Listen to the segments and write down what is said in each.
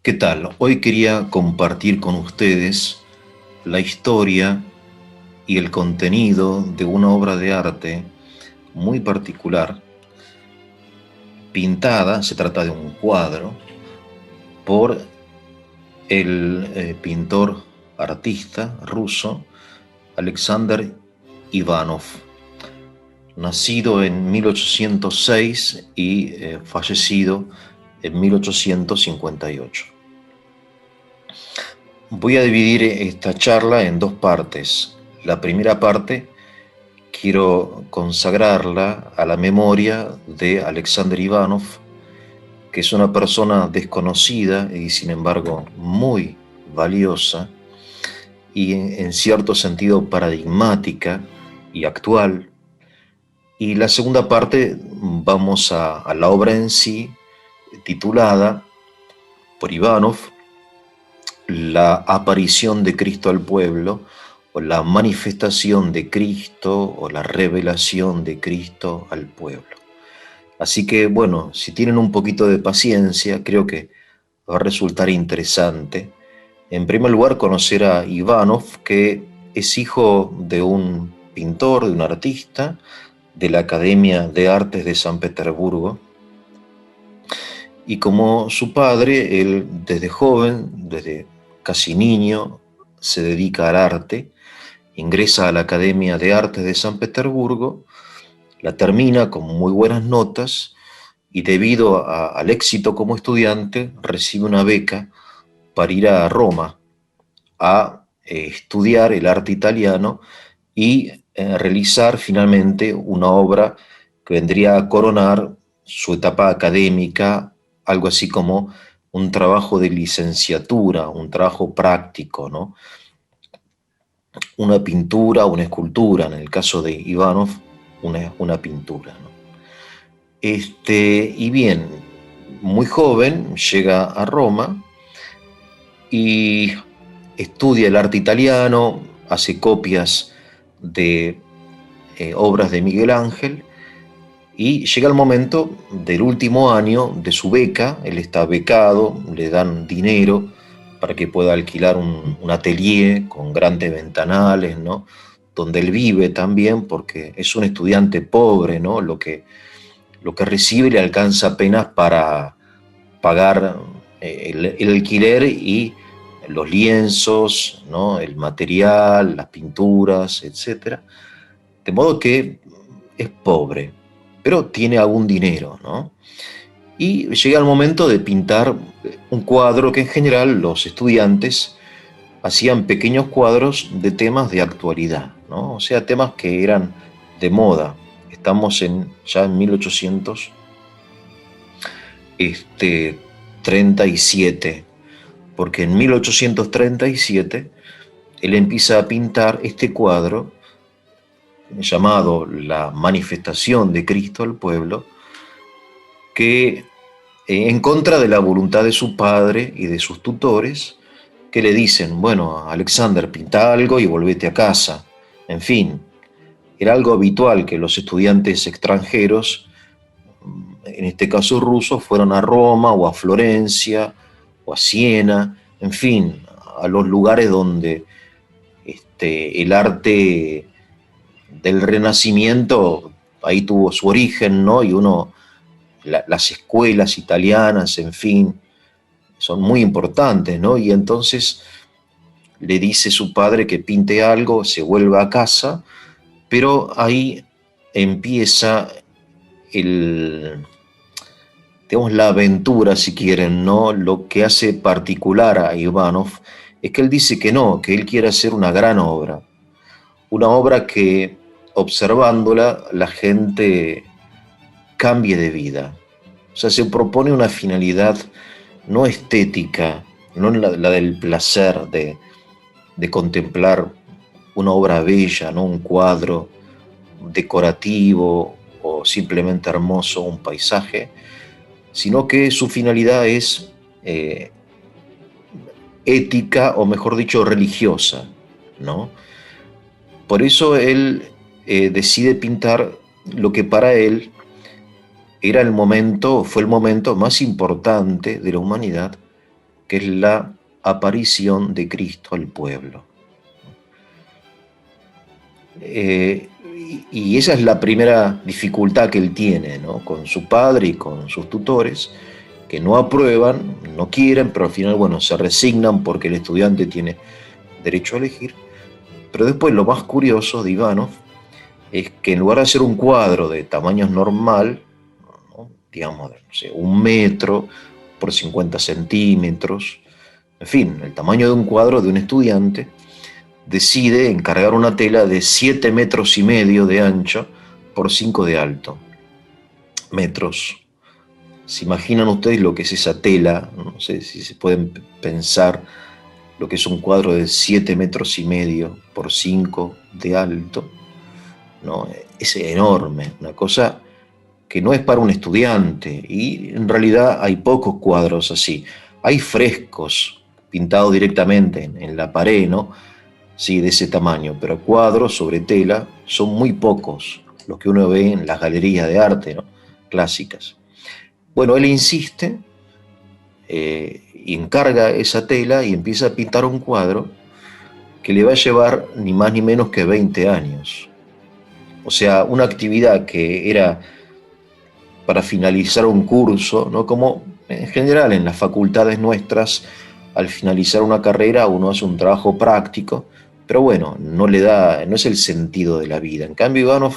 ¿Qué tal? Hoy quería compartir con ustedes la historia y el contenido de una obra de arte muy particular, pintada, se trata de un cuadro, por el pintor artista ruso Alexander Ivanov, nacido en 1806 y fallecido en 1858. Voy a dividir esta charla en dos partes. La primera parte quiero consagrarla a la memoria de Alexander Ivanov, que es una persona desconocida y sin embargo muy valiosa y en cierto sentido paradigmática y actual. Y la segunda parte vamos a la obra en sí, titulada por Ivanov La aparición de Cristo al pueblo, o la manifestación de Cristo, o la revelación de Cristo al pueblo. Así que, bueno, si tienen un poquito de paciencia, creo que va a resultar interesante. En primer lugar, conocer a Ivanov, que es hijo de un pintor, de un artista, de la Academia de Artes de San Petersburgo. Y como su padre, él desde joven, desde casi niño, se dedica al arte, ingresa a la Academia de Artes de San Petersburgo, la termina con muy buenas notas y debido al éxito como estudiante recibe una beca para ir a Roma a estudiar el arte italiano y realizar finalmente una obra que vendría a coronar su etapa académica, algo así como un trabajo de licenciatura, un trabajo práctico, ¿no? Una pintura, una escultura, en el caso de Ivanov, una pintura, ¿no? Y bien, muy joven llega a Roma y estudia el arte italiano, hace copias de obras de Miguel Ángel y llega el momento del último año de su beca. Él está becado, le dan dinero para que pueda alquilar un atelier con grandes ventanales, ¿no? Donde él vive también, porque es un estudiante pobre, ¿no? Lo que recibe le alcanza apenas para pagar el alquiler y los lienzos, ¿no? El material, las pinturas, etcétera. De modo que es pobre, pero tiene algún dinero, ¿no? Y llega el momento de pintar un cuadro que en general los estudiantes hacían pequeños cuadros de temas de actualidad, ¿no? O sea, temas que eran de moda. Estamos ya en 1837, porque en 1837 él empieza a pintar este cuadro llamado La manifestación de Cristo al pueblo, que en contra de la voluntad de su padre y de sus tutores, que le dicen, bueno, Alexander, pinta algo y volvete a casa. En fin, era algo habitual que los estudiantes extranjeros, en este caso rusos, fueran a Roma o a Florencia o a Siena, en fin, a los lugares donde el arte del Renacimiento ahí tuvo su origen, ¿no? Y las escuelas italianas, en fin, son muy importantes, ¿no? Y entonces le dice su padre que pinte algo, se vuelva a casa, pero ahí empieza el, digamos, la aventura, si quieren, ¿no? Lo que hace particular a Ivanov es que él dice que no, que él quiere hacer una obra que observándola la gente cambie de vida. O sea, se propone una finalidad no estética, no la del placer de contemplar una obra bella, ¿no? Un cuadro decorativo o simplemente hermoso, un paisaje, sino que su finalidad es ética, o mejor dicho, religiosa, ¿no? Por eso él decide pintar lo que para él fue el momento más importante de la humanidad, que es la aparición de Cristo al pueblo. Y esa es la primera dificultad que él tiene, ¿no? Con su padre y con sus tutores, que no aprueban, no quieren, pero al final, bueno, se resignan porque el estudiante tiene derecho a elegir. Pero después lo más curioso de Ivanov es que en lugar de hacer un cuadro de tamaño normal, ¿no? Digamos, no sé, 1 metro por 50 centímetros, en fin, el tamaño de un cuadro de un estudiante, decide encargar una tela de 7,5 metros de ancho por 5 de alto. Metros. ¿Se imaginan ustedes lo que es esa tela? No sé si se pueden pensar lo que es un cuadro de 7,5 metros por 5 de alto, ¿no? Es enorme, una cosa que no es para un estudiante, y en realidad hay pocos cuadros así. Hay frescos pintados directamente en la pared, ¿no? Sí, de ese tamaño, pero cuadros sobre tela son muy pocos los que uno ve en las galerías de arte, ¿no? Clásicas. Bueno, él insiste y encarga esa tela y empieza a pintar un cuadro que le va a llevar ni más ni menos que 20 años. O sea, una actividad que era para finalizar un curso, ¿no? Como en general en las facultades nuestras, al finalizar una carrera uno hace un trabajo práctico, pero bueno, no es el sentido de la vida. En cambio, Ivanov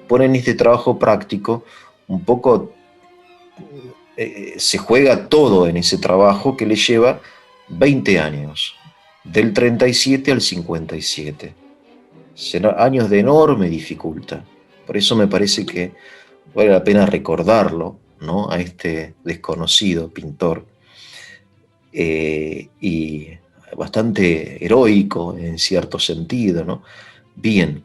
pone en este trabajo práctico un poco, se juega todo en ese trabajo que le lleva 20 años, del 37 al 57. Serán años de enorme dificultad. Por eso me parece que vale la pena recordarlo, ¿no? A este desconocido pintor, y bastante heroico en cierto sentido, ¿no? Bien,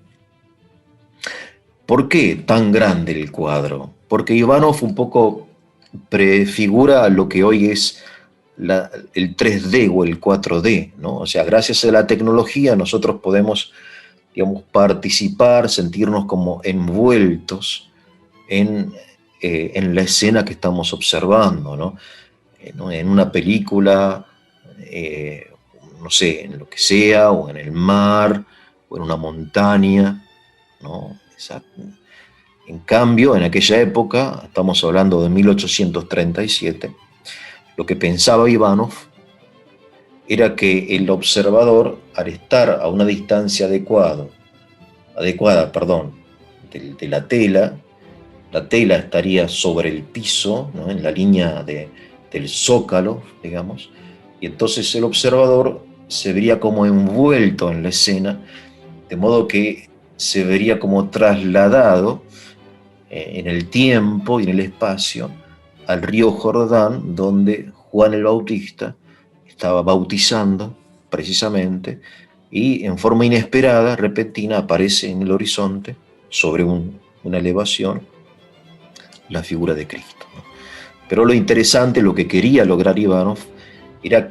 ¿por qué tan grande el cuadro? Porque Ivanov un poco prefigura lo que hoy es el 3D o el 4D, ¿no? O sea, gracias a la tecnología nosotros podemos, digamos, participar, sentirnos como envueltos en la escena que estamos observando, ¿no? En una película, no sé, en lo que sea, o en el mar, o en una montaña, ¿no? En cambio, en aquella época, estamos hablando de 1837, lo que pensaba Ivanov era que el observador, al estar a una distancia adecuada, de la tela estaría sobre el piso, ¿no? En la línea del zócalo, digamos, y entonces el observador se vería como envuelto en la escena, de modo que se vería como trasladado en el tiempo y en el espacio al río Jordán, donde Juan el Bautista estaba bautizando precisamente, y en forma inesperada, repentina, aparece en el horizonte, sobre una elevación, la figura de Cristo, ¿no? Pero lo interesante, lo que quería lograr Ivanov, era,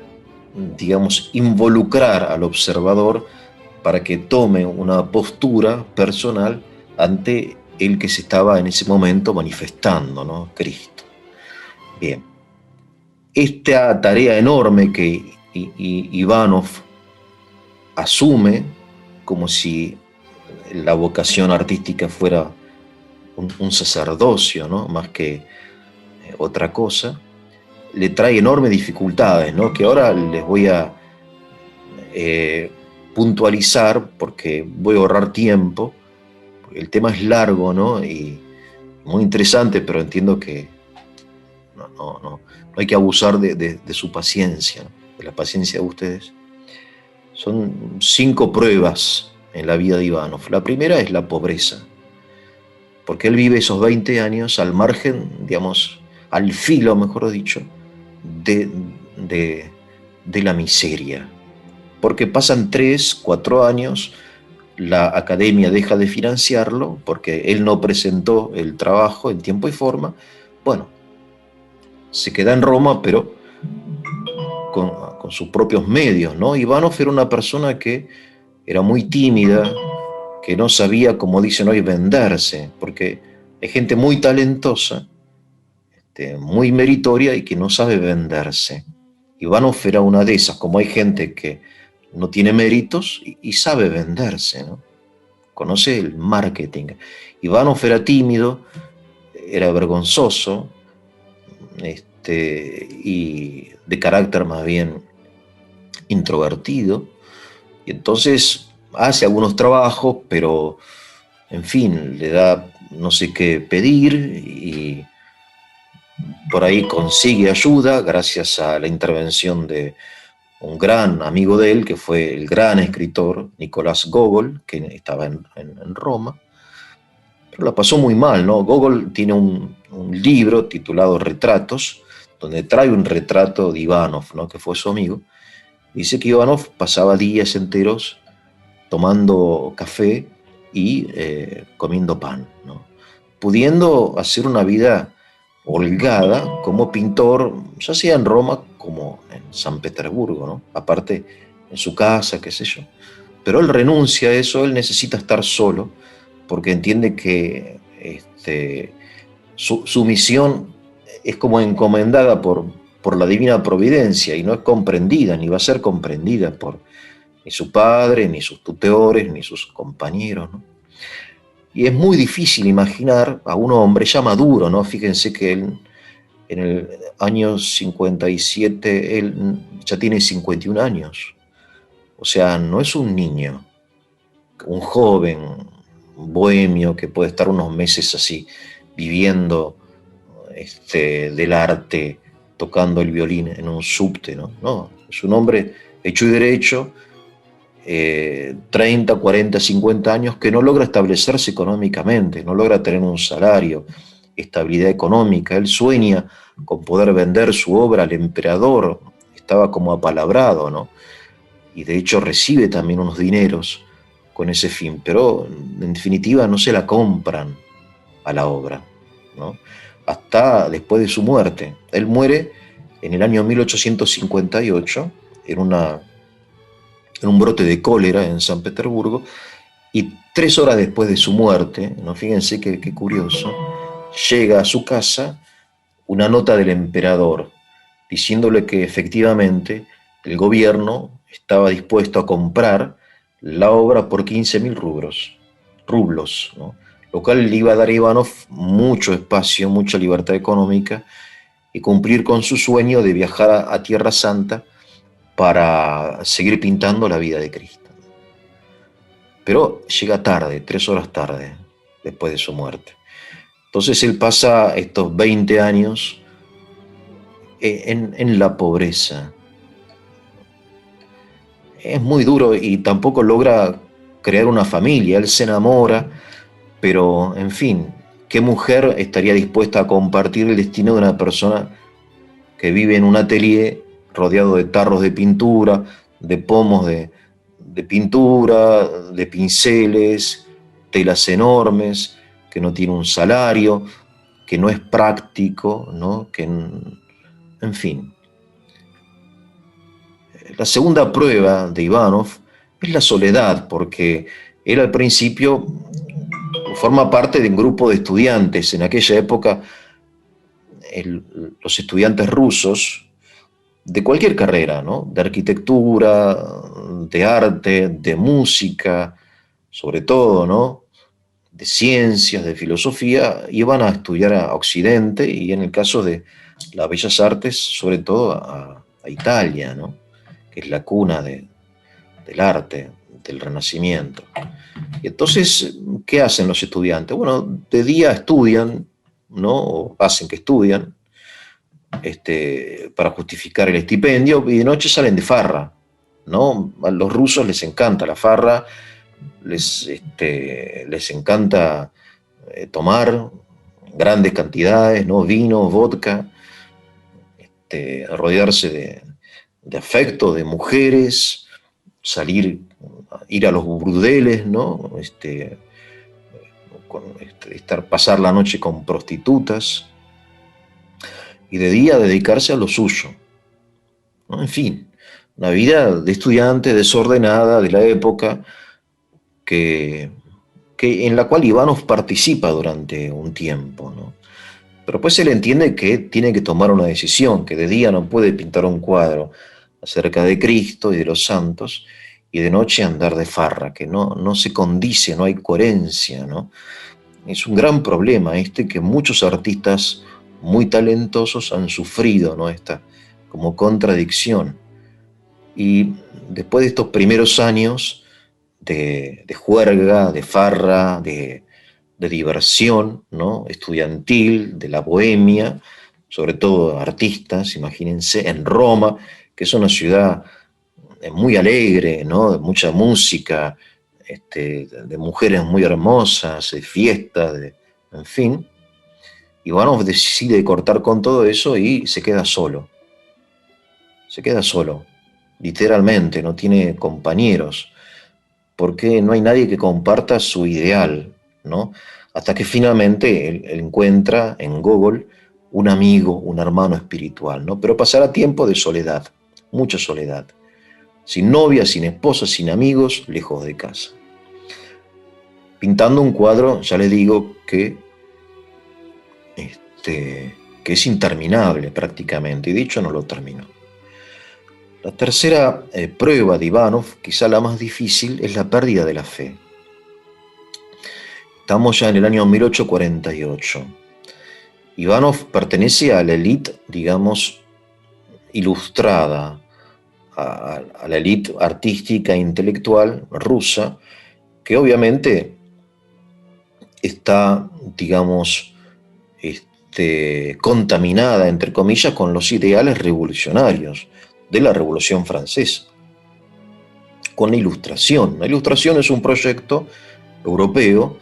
digamos, involucrar al observador para que tome una postura personal ante el que se estaba en ese momento manifestando, ¿no? Cristo. Bien, esta tarea enorme que Ivanov asume como si la vocación artística fuera un sacerdocio, ¿no? Más que otra cosa, le trae enormes dificultades, ¿no? Que ahora les voy a puntualizar porque voy a ahorrar tiempo. El tema es largo, ¿no? Y muy interesante, pero entiendo que no hay que abusar de su paciencia, ¿no? De la paciencia de ustedes. Son 5 pruebas en la vida de Ivanov. La primera es la pobreza, porque él vive esos 20 años al margen, digamos, al filo, mejor dicho, de, de la miseria. Porque pasan 3, 4 años, la academia deja de financiarlo porque él no presentó el trabajo en tiempo y forma. Bueno, se queda en Roma, pero con sus propios medios, ¿no? Ivanov era una persona que era muy tímida, que no sabía, como dicen hoy, venderse, porque hay gente muy talentosa, muy meritoria y que no sabe venderse. Ivanov era una de esas, como hay gente que no tiene méritos y sabe venderse, ¿no? Conoce el marketing. Ivanov era tímido, era vergonzoso, y de carácter más bien introvertido, y entonces hace algunos trabajos, pero en fin, le da no sé qué pedir y por ahí consigue ayuda gracias a la intervención de un gran amigo de él, que fue el gran escritor Nicolás Gogol, que estaba en Roma, pero la pasó muy mal, ¿no? Gogol tiene un libro titulado Retratos, donde trae un retrato de Ivanov, ¿no? Que fue su amigo. Dice que Ivanov pasaba días enteros tomando café y comiendo pan, ¿no? Pudiendo hacer una vida holgada como pintor, ya sea en Roma como en San Petersburgo, ¿no? Aparte en su casa, qué sé yo. Pero él renuncia a eso, él necesita estar solo, porque entiende que su misión es como encomendada por la divina providencia y no es comprendida, ni va a ser comprendida por ni su padre, ni sus tutores, ni sus compañeros, ¿no? Y es muy difícil imaginar a un hombre ya maduro, ¿no? Fíjense que él en el año 57, él ya tiene 51 años. O sea, no es un niño, un joven, un bohemio que puede estar unos meses así, viviendo del arte, tocando el violín en un subte, ¿no? No, es un hombre hecho y derecho, 30, 40, 50 años, que no logra establecerse económicamente, no logra tener un salario, estabilidad económica. Él sueña con poder vender su obra al emperador, estaba como apalabrado, ¿no? Y de hecho recibe también unos dineros con ese fin, pero en definitiva no se la compran a la obra, ¿no? Hasta después de su muerte. Él muere en el año 1858 en un brote de cólera en San Petersburgo, y 3 horas después de su muerte, ¿no? Fíjense qué curioso, llega a su casa una nota del emperador diciéndole que efectivamente el gobierno estaba dispuesto a comprar la obra por 15.000 rublos, ¿no? Lo cual le iba a dar a Ivanov mucho espacio, mucha libertad económica y cumplir con su sueño de viajar a Tierra Santa para seguir pintando la vida de Cristo. Pero llega tarde, 3 horas tarde, después de su muerte. Entonces él pasa estos 20 años en la pobreza. Es muy duro y tampoco logra crear una familia. Él se enamora, pero en fin, ¿qué mujer estaría dispuesta a compartir el destino de una persona que vive en un atelier rodeado de tarros de pintura, de pomos de pintura, de pinceles, telas enormes, que no tiene un salario, que no es práctico, ¿no? En fin. La segunda prueba de Ivanov es la soledad, porque él al principio forma parte de un grupo de estudiantes. En aquella época, los estudiantes rusos de cualquier carrera, ¿no? De arquitectura, de arte, de música, sobre todo, ¿no? De ciencias, de filosofía, iban a estudiar a Occidente y en el caso de las bellas artes, sobre todo a Italia, ¿no? Que es la cuna del arte, del Renacimiento. Y entonces, ¿qué hacen los estudiantes? Bueno, de día estudian, ¿no? O hacen que estudian, para justificar el estipendio, y de noche salen de farra, ¿no? A los rusos les encanta la farra, les encanta tomar grandes cantidades, ¿no? Vino, vodka, rodearse de afecto, de mujeres, ir a los burdeles, ¿no? Pasar la noche con prostitutas y de día dedicarse a lo suyo, ¿no? En fin, una vida de estudiante desordenada de la época en la cual Ivanov participa durante un tiempo, ¿no? Pero pues él entiende que tiene que tomar una decisión, que de día no puede pintar un cuadro acerca de Cristo y de los santos, y de noche andar de farra, que no se condice, no hay coherencia, ¿no? Es un gran problema este que muchos artistas muy talentosos han sufrido, ¿no? Esta como contradicción. Y después de estos primeros años de juerga, de farra, de diversión, ¿no? Estudiantil, de la bohemia, sobre todo artistas, imagínense, en Roma, que es una ciudad muy alegre, ¿no? De mucha música, de mujeres muy hermosas, de fiestas, en fin. Ivanov decide cortar con todo eso y se queda solo, literalmente, no tiene compañeros, porque no hay nadie que comparta su ideal, ¿no? Hasta que finalmente él encuentra en Gogol un amigo, un hermano espiritual, ¿no? Pero pasará tiempo de soledad, mucha soledad, sin novia, sin esposa, sin amigos, lejos de casa. Pintando un cuadro, ya le digo que es interminable prácticamente, y dicho no lo terminó. La tercera prueba de Ivanov, quizá la más difícil, es la pérdida de la fe. Estamos ya en el año 1848. Ivanov pertenece a la élite, digamos, ilustrada, a la élite artística e intelectual rusa, que obviamente está, digamos, contaminada, entre comillas, con los ideales revolucionarios de la Revolución Francesa, con la Ilustración. La Ilustración es un proyecto europeo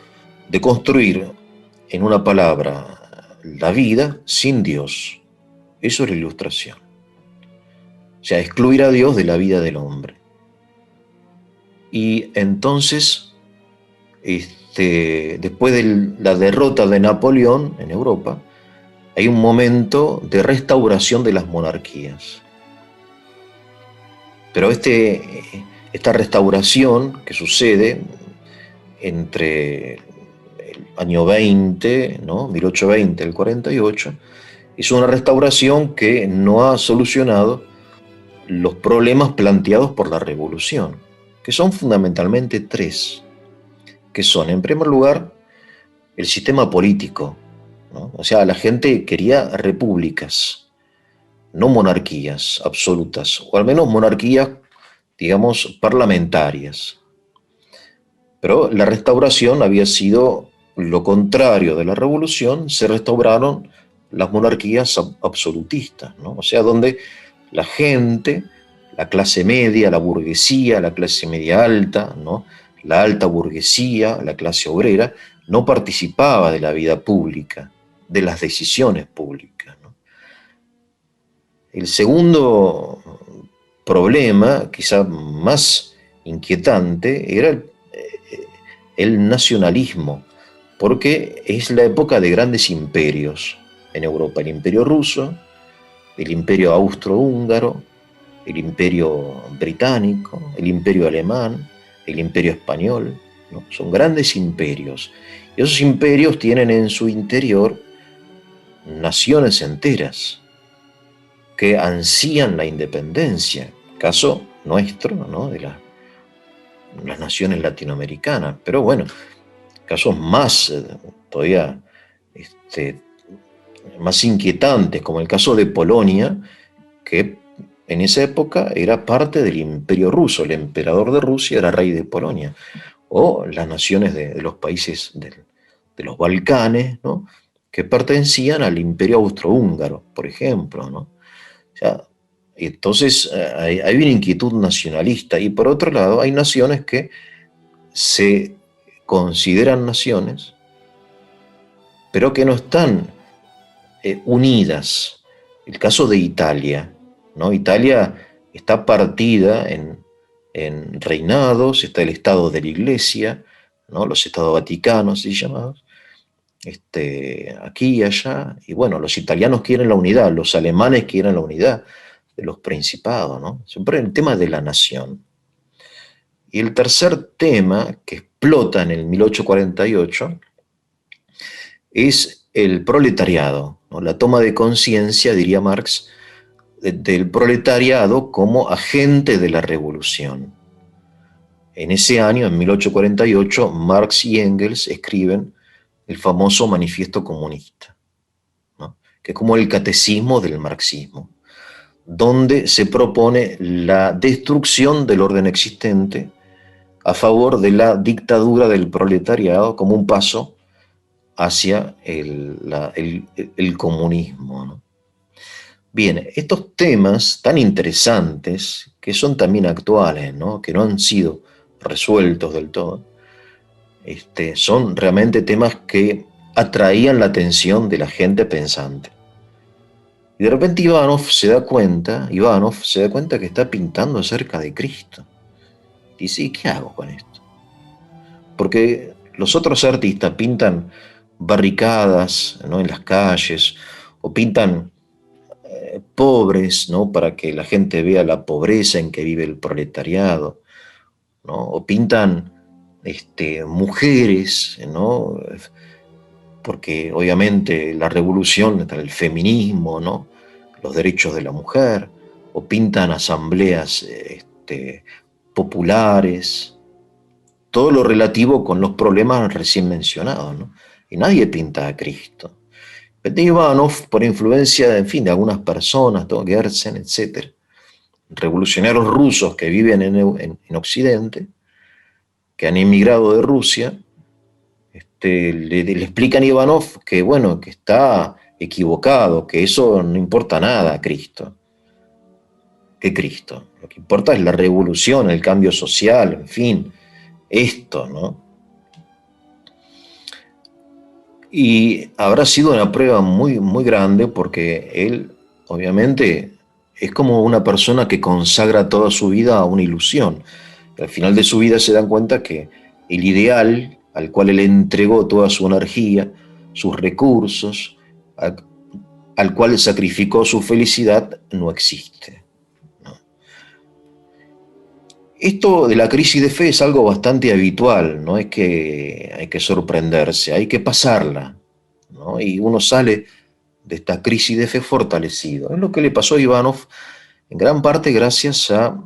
de construir, en una palabra, la vida sin Dios. Eso es la Ilustración. O sea, excluir a Dios de la vida del hombre. Y entonces, después de la derrota de Napoleón en Europa, hay un momento de restauración de las monarquías. Pero esta restauración que sucede entre el año 20, ¿no? 1820, el 48, es una restauración que no ha solucionado los problemas planteados por la revolución, que son fundamentalmente tres, que son, en primer lugar, el sistema político, ¿no? O sea, la gente quería repúblicas, no monarquías absolutas, o al menos monarquías, digamos, parlamentarias. Pero la restauración había sido lo contrario de la revolución, se restauraron las monarquías absolutistas, ¿no? O sea, donde la gente, la clase media, la burguesía, la clase media alta, ¿no? La alta burguesía, la clase obrera, no participaba de la vida pública, de las decisiones públicas, ¿no? El segundo problema, quizá más inquietante, era el nacionalismo, porque es la época de grandes imperios en Europa, el imperio ruso, el imperio austrohúngaro, el imperio británico, el imperio alemán, el imperio español, ¿no? Son grandes imperios. Y esos imperios tienen en su interior naciones enteras que ansían la independencia, caso nuestro, ¿no? De las naciones latinoamericanas. Pero bueno, casos más todavía más inquietantes, como el caso de Polonia, que en esa época era parte del Imperio Ruso, el emperador de Rusia era rey de Polonia, o las naciones de los países de los Balcanes, ¿no? Que pertenecían al Imperio Austrohúngaro, por ejemplo, ¿no? O sea, entonces hay una inquietud nacionalista, y por otro lado hay naciones que se consideran naciones, pero que no están unidas. El caso de Italia, ¿no? Italia está partida en reinados, está el Estado de la Iglesia, ¿no? Los Estados Vaticanos, así llamados, aquí y allá, y bueno, los italianos quieren la unidad, los alemanes quieren la unidad de los principados, ¿no? Siempre el tema de la nación. Y el tercer tema que explota en el 1848 es el proletariado, ¿no? La toma de conciencia, diría Marx, del proletariado como agente de la revolución. En ese año, en 1848, Marx y Engels escriben el famoso Manifiesto Comunista, ¿no? Que es como el catecismo del marxismo, donde se propone la destrucción del orden existente a favor de la dictadura del proletariado como un paso hacia el comunismo, ¿no? Bien, estos temas tan interesantes, que son también actuales, ¿no? Que no han sido resueltos del todo, son realmente temas que atraían la atención de la gente pensante. Y de repente Ivanov se da cuenta que está pintando acerca de Cristo. Dice, ¿y qué hago con esto? Porque los otros artistas pintan barricadas, ¿no? En las calles, o pintan pobres, ¿no? Para que la gente vea la pobreza en que vive el proletariado, ¿no? O pintan mujeres, ¿no? Porque obviamente la revolución, el feminismo, ¿no? Los derechos de la mujer, o pintan asambleas populares, todo lo relativo con los problemas recién mencionados, ¿no? Y nadie pinta a Cristo. Pero Ivanov, por influencia, en fin, de algunas personas, ¿no? Gersen, etc., revolucionarios rusos que viven en Occidente, que han emigrado de Rusia, le explican a Ivanov que, bueno, que está equivocado, que eso no importa nada a Cristo. ¿Qué Cristo? Lo que importa es la revolución, el cambio social, en fin, esto, ¿no? Y habrá sido una prueba muy, muy grande porque él, obviamente, es como una persona que consagra toda su vida a una ilusión. Al final de su vida se dan cuenta que el ideal al cual él entregó toda su energía, sus recursos, al cual sacrificó su felicidad, no existe. ¿No? Esto de la crisis de fe es algo bastante habitual, no es que hay que sorprenderse, hay que pasarla, ¿no? Y uno sale de esta crisis de fe fortalecido. Es lo que le pasó a Ivanov en gran parte gracias a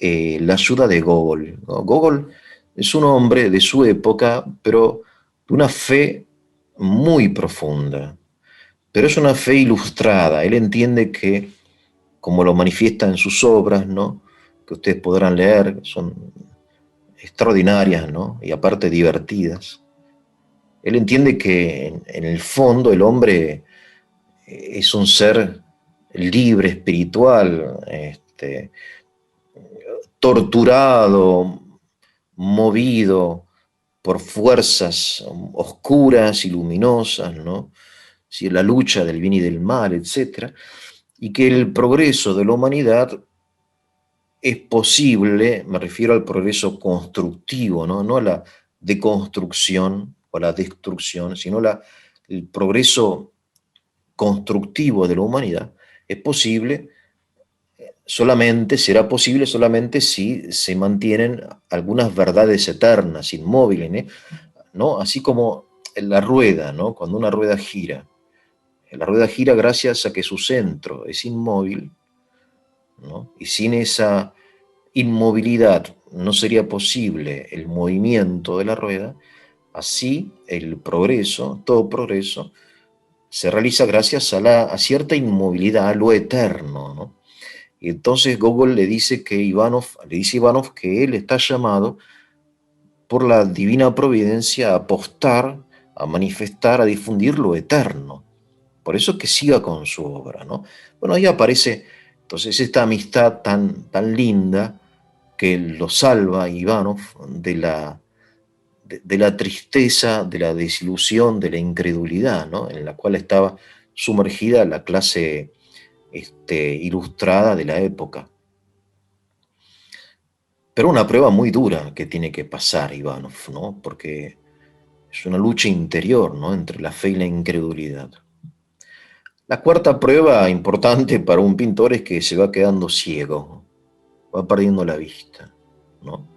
la ayuda de Gogol, ¿no? Gogol es un hombre de su época, pero de una fe muy profunda, pero es una fe ilustrada. Él entiende que, como lo manifiesta en sus obras, ¿no? Que ustedes podrán leer, son extraordinarias, ¿no? Y aparte divertidas. Él entiende que en el fondo el hombre es un ser libre, espiritual, torturado, movido por fuerzas oscuras y luminosas, ¿no? Sí, la lucha del bien y del mal, etcétera, y que el progreso de la humanidad es posible, me refiero al progreso constructivo, ¿no? No a la deconstrucción o la destrucción, sino el progreso constructivo de la humanidad es posible solamente, será posible solamente si se mantienen algunas verdades eternas, inmóviles, ¿no? Así como en la rueda, ¿no? Cuando una rueda gira. La rueda gira gracias a que su centro es inmóvil, ¿no? Y sin esa inmovilidad no sería posible el movimiento de la rueda. Así el progreso, todo progreso, se realiza gracias a cierta inmovilidad, a lo eterno, ¿no? Y entonces Gogol le dice a Ivanov que él está llamado por la divina providencia a apostar, a manifestar, a difundir lo eterno. Por eso que siga con su obra, ¿no? Bueno, ahí aparece entonces esta amistad tan linda que lo salva a Ivanov de la tristeza, de la desilusión, de la incredulidad, ¿no? En la cual estaba sumergida la clase ilustrada de la época. Pero una prueba muy dura que tiene que pasar Ivanov, ¿no? Porque es una lucha interior, ¿no? Entre la fe y la incredulidad. La cuarta prueba importante para un pintor es que se va quedando ciego, va perdiendo la vista, ¿no?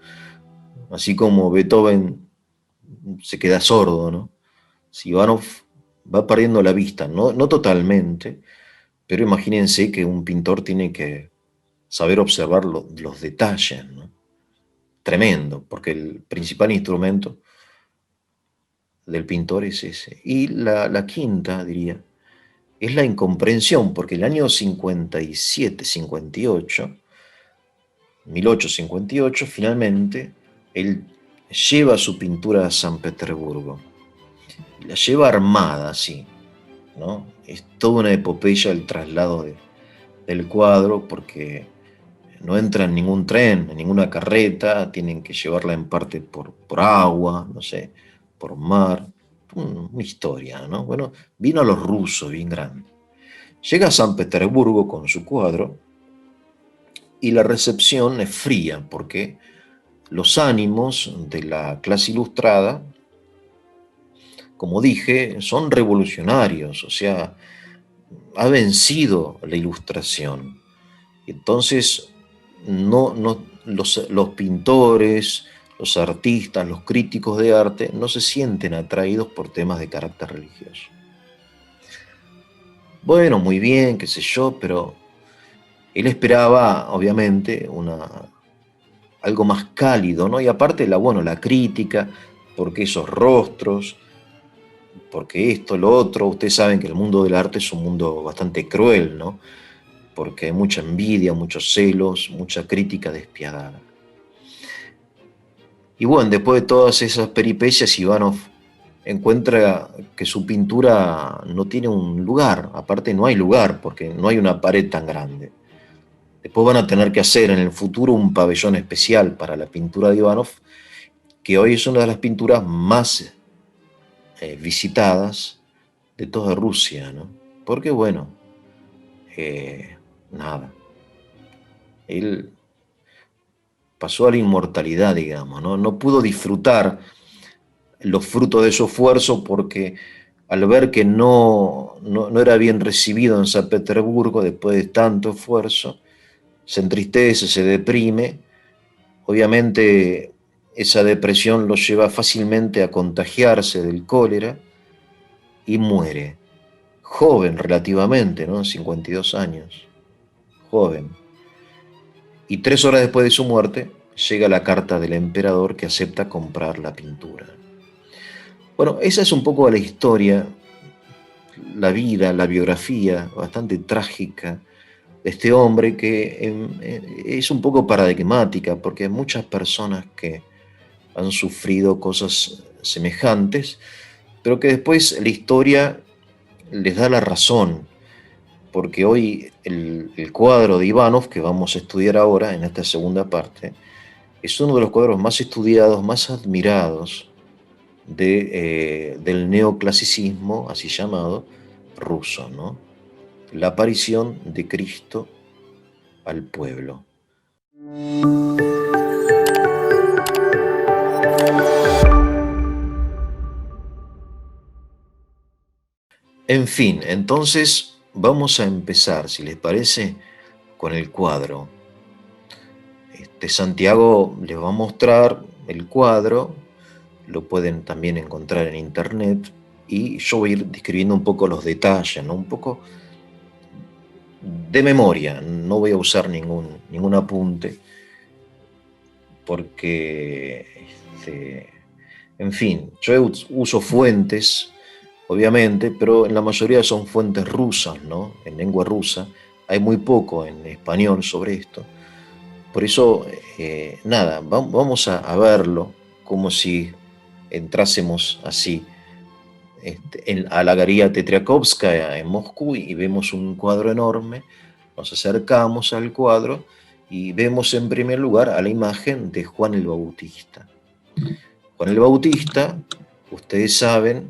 Así como Beethoven se queda sordo, ¿no? Si Ivanov va perdiendo la vista, no totalmente, pero imagínense que un pintor tiene que saber observar los detalles, ¿no? Tremendo, porque el principal instrumento del pintor es ese. Y la quinta, diría, es la incomprensión, porque el año 57, 58, 1858, finalmente, él lleva su pintura a San Petersburgo. La lleva armada, sí, ¿no? Es toda una epopeya el traslado del cuadro, porque no entra en ningún tren, en ninguna carreta, tienen que llevarla en parte por agua, no sé, por mar. Una historia, ¿no? Bueno, vino a los rusos bien grande. Llega a San Petersburgo con su cuadro y la recepción es fría porque los ánimos de la clase ilustrada, como dije, son revolucionarios, o sea, ha vencido la ilustración. Entonces, los pintores, los artistas, los críticos de arte no se sienten atraídos por temas de carácter religioso. Bueno, muy bien, qué sé yo, pero él esperaba, obviamente, algo más cálido, ¿no? Y aparte, la crítica, porque esos rostros, porque esto, lo otro, ustedes saben que el mundo del arte es un mundo bastante cruel, ¿no? Porque hay mucha envidia, muchos celos, mucha crítica despiadada. Y bueno, después de todas esas peripecias, Ivanov encuentra que su pintura no tiene un lugar, aparte no hay lugar, porque no hay una pared tan grande. Después van a tener que hacer en el futuro un pabellón especial para la pintura de Ivanov, que hoy es una de las pinturas más visitadas de toda Rusia, ¿no? Porque bueno, eh, nada, él pasó a la inmortalidad, digamos, ¿no? No pudo disfrutar los frutos de su esfuerzo porque al ver que no era bien recibido en San Petersburgo después de tanto esfuerzo, se entristece, se deprime. Obviamente esa depresión lo lleva fácilmente a contagiarse del cólera y muere. Joven relativamente, ¿no? 52 años. Joven. Y 3 horas después de su muerte llega la carta del emperador que acepta comprar la pintura. Bueno, esa es un poco la historia, la vida, la biografía bastante trágica de este hombre que es un poco paradigmática porque hay muchas personas que han sufrido cosas semejantes, pero que después la historia les da la razón, porque hoy el cuadro de Ivanov que vamos a estudiar ahora en esta segunda parte es uno de los cuadros más estudiados, más admirados del neoclasicismo, así llamado, ruso, ¿no? La aparición de Cristo al pueblo. En fin, entonces vamos a empezar, si les parece, con el cuadro. Santiago les va a mostrar el cuadro, lo pueden también encontrar en internet, y yo voy a ir describiendo un poco los detalles, ¿no? Un poco de memoria, no voy a usar ningún apunte, porque, en fin, yo uso fuentes, obviamente, pero en la mayoría son fuentes rusas, ¿no? En lengua rusa. Hay muy poco en español sobre esto. Por eso, nada, vamos a verlo como si entrásemos así a la Galería Tetriakovskaya en Moscú y vemos un cuadro enorme, nos acercamos al cuadro y vemos en primer lugar a la imagen de Juan el Bautista. Juan el Bautista, ustedes saben,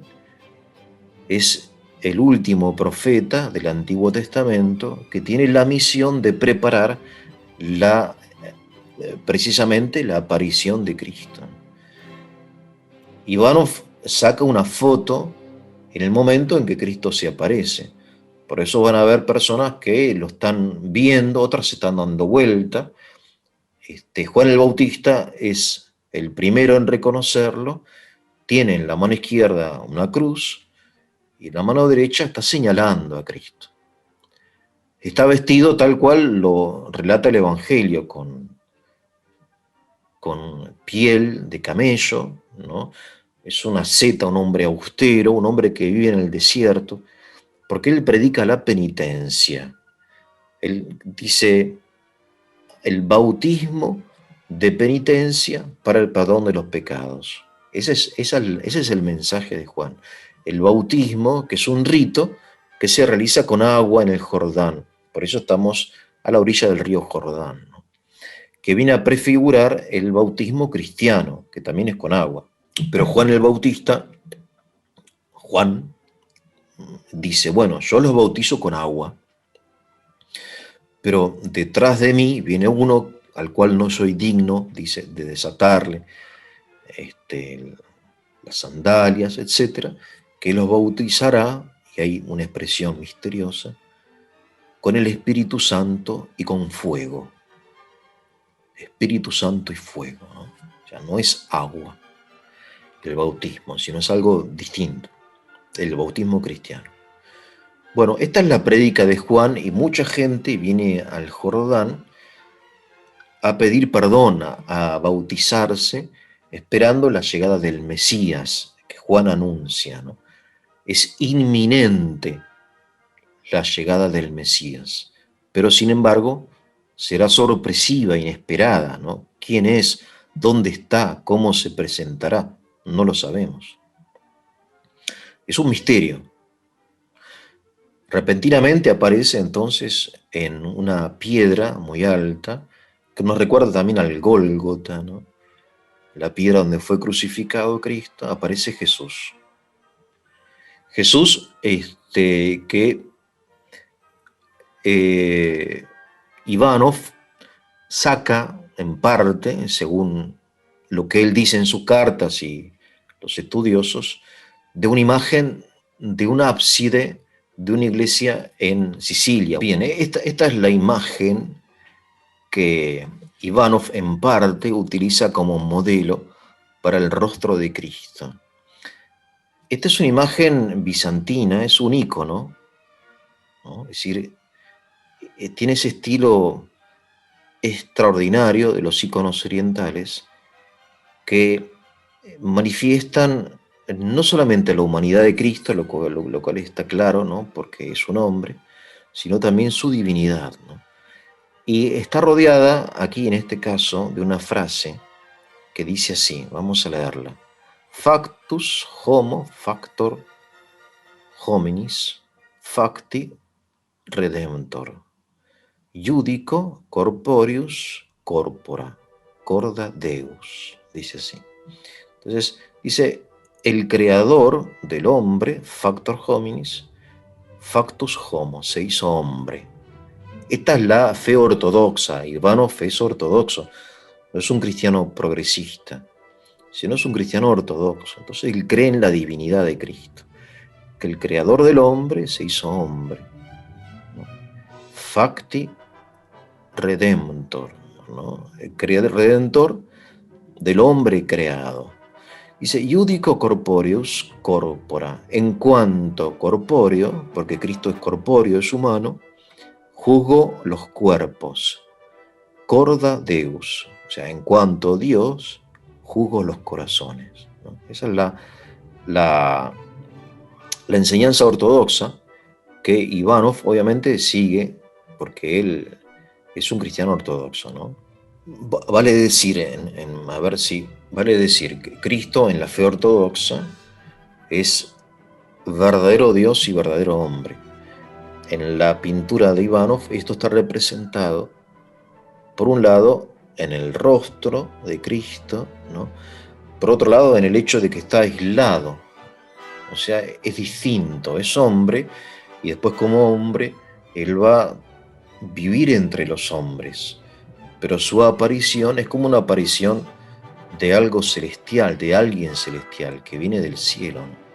es el último profeta del Antiguo Testamento que tiene la misión de preparar precisamente la aparición de Cristo. Ivanov saca una foto en el momento en que Cristo se aparece. Por eso van a haber personas que lo están viendo, otras se están dando vuelta. Juan el Bautista es el primero en reconocerlo. Tiene en la mano izquierda una cruz y la mano derecha está señalando a Cristo. Está vestido tal cual lo relata el Evangelio, con piel de camello, ¿no? Es una asceta, un hombre austero, un hombre que vive en el desierto, porque él predica la penitencia. Él dice el bautismo de penitencia para el perdón de los pecados. Ese es el mensaje de Juan. El bautismo, que es un rito que se realiza con agua en el Jordán. Por eso estamos a la orilla del río Jordán, ¿no? Que viene a prefigurar el bautismo cristiano, que también es con agua. Pero Juan el Bautista, Juan, dice, bueno, yo los bautizo con agua, pero detrás de mí viene uno al cual no soy digno, dice, de desatarle las sandalias, etcétera, que los bautizará, y hay una expresión misteriosa, con el Espíritu Santo y con fuego. Espíritu Santo y fuego, ¿no? O sea, no es agua el bautismo, sino es algo distinto, el bautismo cristiano. Bueno, esta es la prédica de Juan y mucha gente viene al Jordán a pedir perdón, a bautizarse, esperando la llegada del Mesías que Juan anuncia, ¿no? Es inminente la llegada del Mesías, pero sin embargo será sorpresiva, inesperada, ¿no? ¿Quién es? ¿Dónde está? ¿Cómo se presentará? No lo sabemos. Es un misterio. Repentinamente aparece entonces en una piedra muy alta, que nos recuerda también al Gólgota, ¿no? La piedra donde fue crucificado Cristo, aparece Jesús. Jesús, que Ivanov saca en parte, según lo que él dice en sus cartas y los estudiosos, de una imagen de un ábside de una iglesia en Sicilia. Bien, esta es la imagen que Ivanov en parte utiliza como modelo para el rostro de Cristo. Esta es una imagen bizantina, es un ícono, ¿no? Es decir, tiene ese estilo extraordinario de los íconos orientales que manifiestan no solamente la humanidad de Cristo, lo cual está claro, ¿no? Porque es un hombre, sino también su divinidad, ¿no? Y está rodeada aquí en este caso de una frase que dice así, vamos a leerla: Factus homo factor hominis facti redemptor, iudico corporeus corpora, corda Deus, dice así. Entonces, dice, el creador del hombre, factor hominis, factus homo, se hizo hombre. Esta es la fe ortodoxa. Ivanov es ortodoxo, no es un cristiano progresista, sino es un cristiano ortodoxo. Entonces él cree en la divinidad de Cristo, que el creador del hombre se hizo hombre, ¿no? Facti redemptor, ¿no? El redentor del hombre creado. Dice, iudico corporeus corpora, en cuanto corpóreo, porque Cristo es corpóreo, es humano, juzgo los cuerpos, corda Deus, o sea, en cuanto Dios, juzgo los corazones, ¿no? Esa es la enseñanza ortodoxa que Ivanov obviamente sigue, porque él es un cristiano ortodoxo, ¿no? Vale decir, a ver si, vale decir que Cristo en la fe ortodoxa es verdadero Dios y verdadero hombre. En la pintura de Ivanov esto está representado, por un lado, en el rostro de Cristo, ¿no? Por otro lado, en el hecho de que está aislado, o sea, es distinto, es hombre, y después como hombre, él va a vivir entre los hombres, pero su aparición es como una aparición de algo celestial, de alguien celestial, que viene del cielo, ¿no?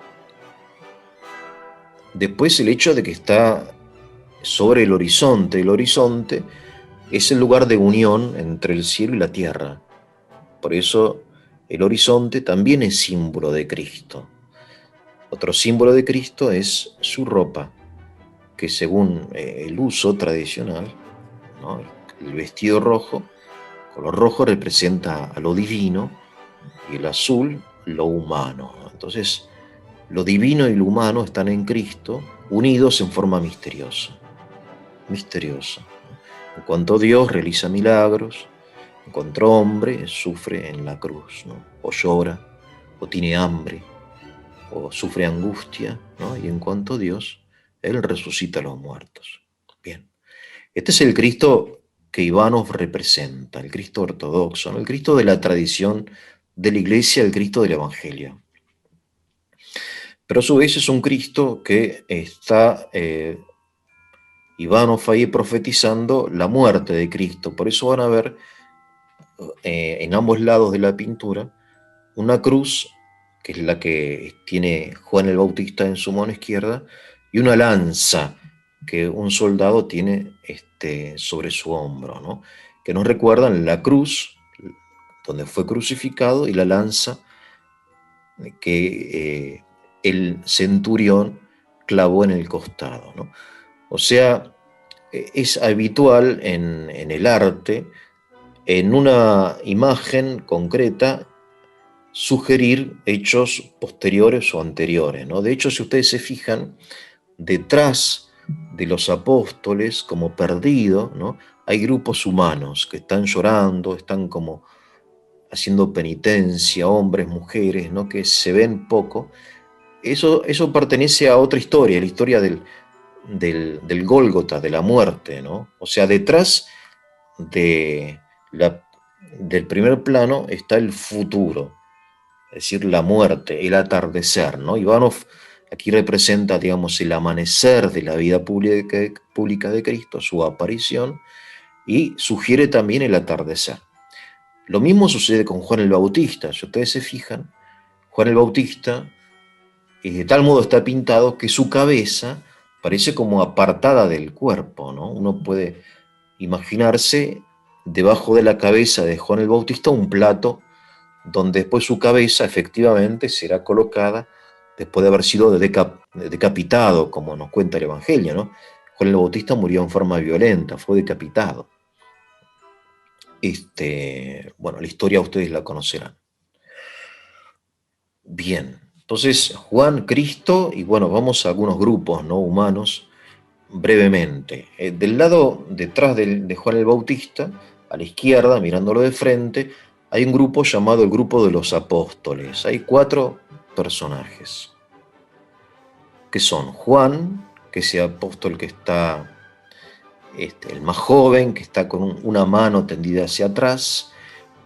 Después el hecho de que está sobre el horizonte es el lugar de unión entre el cielo y la tierra. Por eso el horizonte también es símbolo de Cristo. Otro símbolo de Cristo es su ropa, que según el uso tradicional, ¿no? El vestido rojo, color rojo representa a lo divino y el azul lo humano, ¿no? Entonces, lo divino y lo humano están en Cristo unidos en forma misteriosa, misteriosa, ¿no? En cuanto Dios realiza milagros, en cuanto hombre sufre en la cruz, ¿no? O llora, o tiene hambre, o sufre angustia, ¿no? Y en cuanto Dios, Él resucita a los muertos. Bien, este es el Cristo que Ivanov representa, el Cristo ortodoxo, ¿no? El Cristo de la tradición de la Iglesia, el Cristo del Evangelio. Pero a su vez es un Cristo que está Ivanov ahí profetizando la muerte de Cristo. Por eso van a ver en ambos lados de la pintura una cruz, que es la que tiene Juan el Bautista en su mano izquierda, y una lanza que un soldado tiene sobre su hombro, ¿no? Que nos recuerdan la cruz donde fue crucificado y la lanza que el centurión clavó en el costado, ¿no? O sea, es habitual en el arte, en una imagen concreta, sugerir hechos posteriores o anteriores, ¿no? De hecho, si ustedes se fijan, detrás de los apóstoles, como perdido, ¿no? Hay grupos humanos que están llorando, están como haciendo penitencia, hombres, mujeres, ¿no? Que se ven poco. Eso pertenece a otra historia, la historia del Gólgota, de la muerte, ¿no? O sea, detrás de la, del primer plano está el futuro, es decir, la muerte, el atardecer, ¿no? Ivanov aquí representa, digamos, el amanecer de la vida pública de Cristo, su aparición, y sugiere también el atardecer. Lo mismo sucede con Juan el Bautista. Si ustedes se fijan, Juan el Bautista de tal modo está pintado que su cabeza parece como apartada del cuerpo, ¿no? Uno puede imaginarse debajo de la cabeza de Juan el Bautista un plato donde después su cabeza efectivamente será colocada después de haber sido decapitado, como nos cuenta el Evangelio, ¿no? Juan el Bautista murió en forma violenta, fue decapitado. Bueno, la historia ustedes la conocerán. Bien, entonces Juan, Cristo, y bueno, vamos a algunos grupos, ¿no? Humanos, brevemente. Del lado detrás de Juan el Bautista, a la izquierda, mirándolo de frente, hay un grupo llamado el grupo de los apóstoles. Hay 4 personajes, que son Juan, que es el apóstol que está, el más joven, que está con una mano tendida hacia atrás,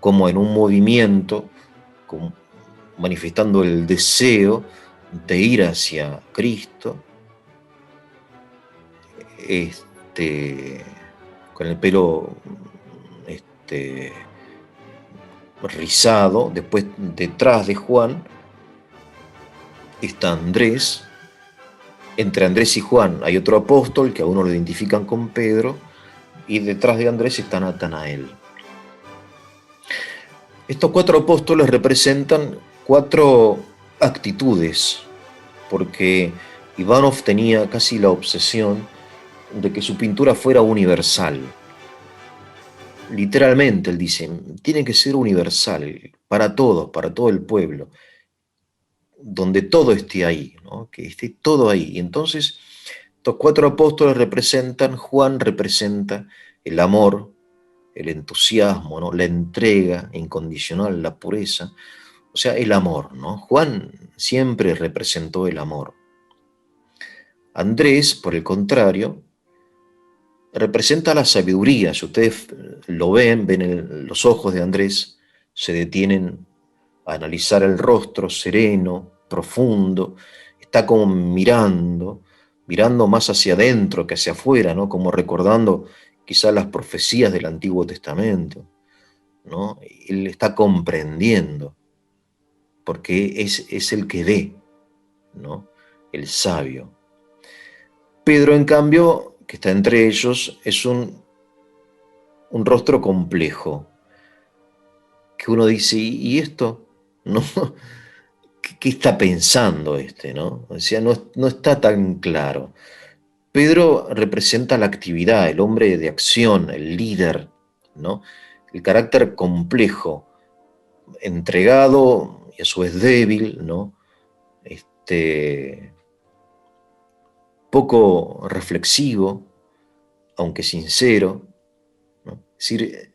como en un movimiento, manifestando el deseo de ir hacia Cristo, con el pelo rizado. Después, detrás de Juan, está Andrés. Entre Andrés y Juan hay otro apóstol que a uno lo identifican con Pedro, y detrás de Andrés está Natanael. Estos 4 apóstoles representan 4 actitudes, porque Ivanov tenía casi la obsesión de que su pintura fuera universal. Literalmente, él dice, tiene que ser universal, para todos, para todo el pueblo, donde todo esté ahí, ¿no? Que esté todo ahí. Y entonces, estos 4 apóstoles representan, Juan representa el amor, el entusiasmo, ¿no? La entrega incondicional, la pureza, o sea, el amor, ¿no? Juan siempre representó el amor. Andrés, por el contrario, representa la sabiduría. Si ustedes lo ven los ojos de Andrés, se detienen a analizar el rostro sereno, profundo, está como mirando más hacia adentro que hacia afuera, ¿no? Como recordando quizás las profecías del Antiguo Testamento, ¿no? Él está comprendiendo, porque es el que ve, ¿no? El sabio. Pedro, en cambio, que está entre ellos, es un rostro complejo, que uno dice, ¿y esto? ¿No? ¿qué está pensando este, no? O sea, no está tan claro. Pedro representa la actividad, el hombre de acción, el líder, ¿no? El carácter complejo, entregado y a su vez débil, ¿no? Este, poco reflexivo, aunque sincero, ¿no? Es decir,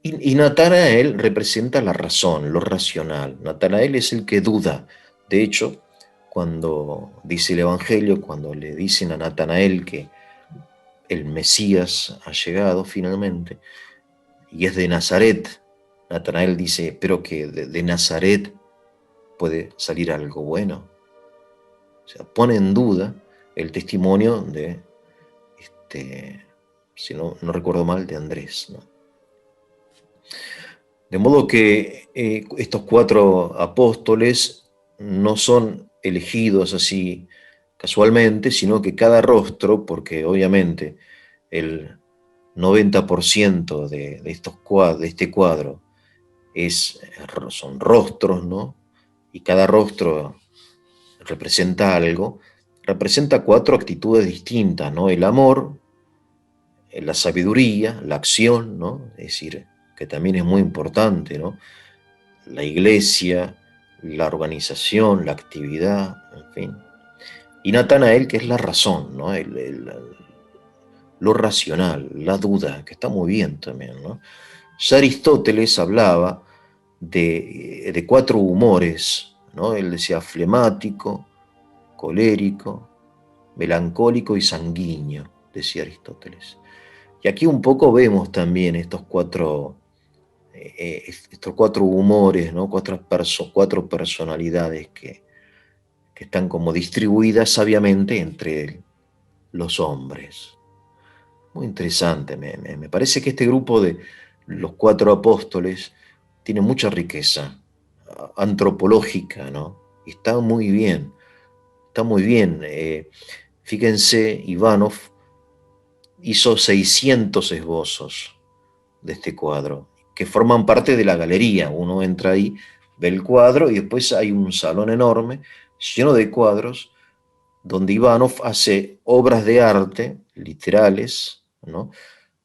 y Natanael representa la razón, lo racional. Natanael es el que duda. De hecho, cuando dice el Evangelio, cuando le dicen a Natanael que el Mesías ha llegado finalmente y es de Nazaret, Natanael dice, pero que de Nazaret puede salir algo bueno. O sea, pone en duda el testimonio de, si no recuerdo mal, de Andrés, ¿no? De modo que estos cuatro apóstoles no son elegidos así casualmente, sino que cada rostro, porque obviamente el 90% de este cuadro son rostros, ¿no? Y cada rostro representa algo, representa cuatro actitudes distintas, ¿no? El amor, la sabiduría, la acción, ¿no? Es decir, que también es muy importante, ¿no? La iglesia, la organización, la actividad, en fin. Y Natanael, que es la razón, ¿no? Lo racional, la duda, que está muy bien también, ¿no? Ya Aristóteles hablaba de cuatro humores, ¿no? Él decía flemático, colérico, melancólico y sanguíneo, decía Aristóteles. Y aquí un poco vemos también estos cuatro humores, ¿no? Cuatro personalidades que están como distribuidas sabiamente entre los hombres. Muy interesante, me parece que este grupo de los cuatro apóstoles tiene mucha riqueza antropológica, ¿no? Y está muy bien. Fíjense, Ivanov hizo 600 esbozos de este cuadro, que forman parte de la galería. Uno entra ahí, ve el cuadro y después hay un salón enorme lleno de cuadros donde Ivanov hace obras de arte literales, ¿no?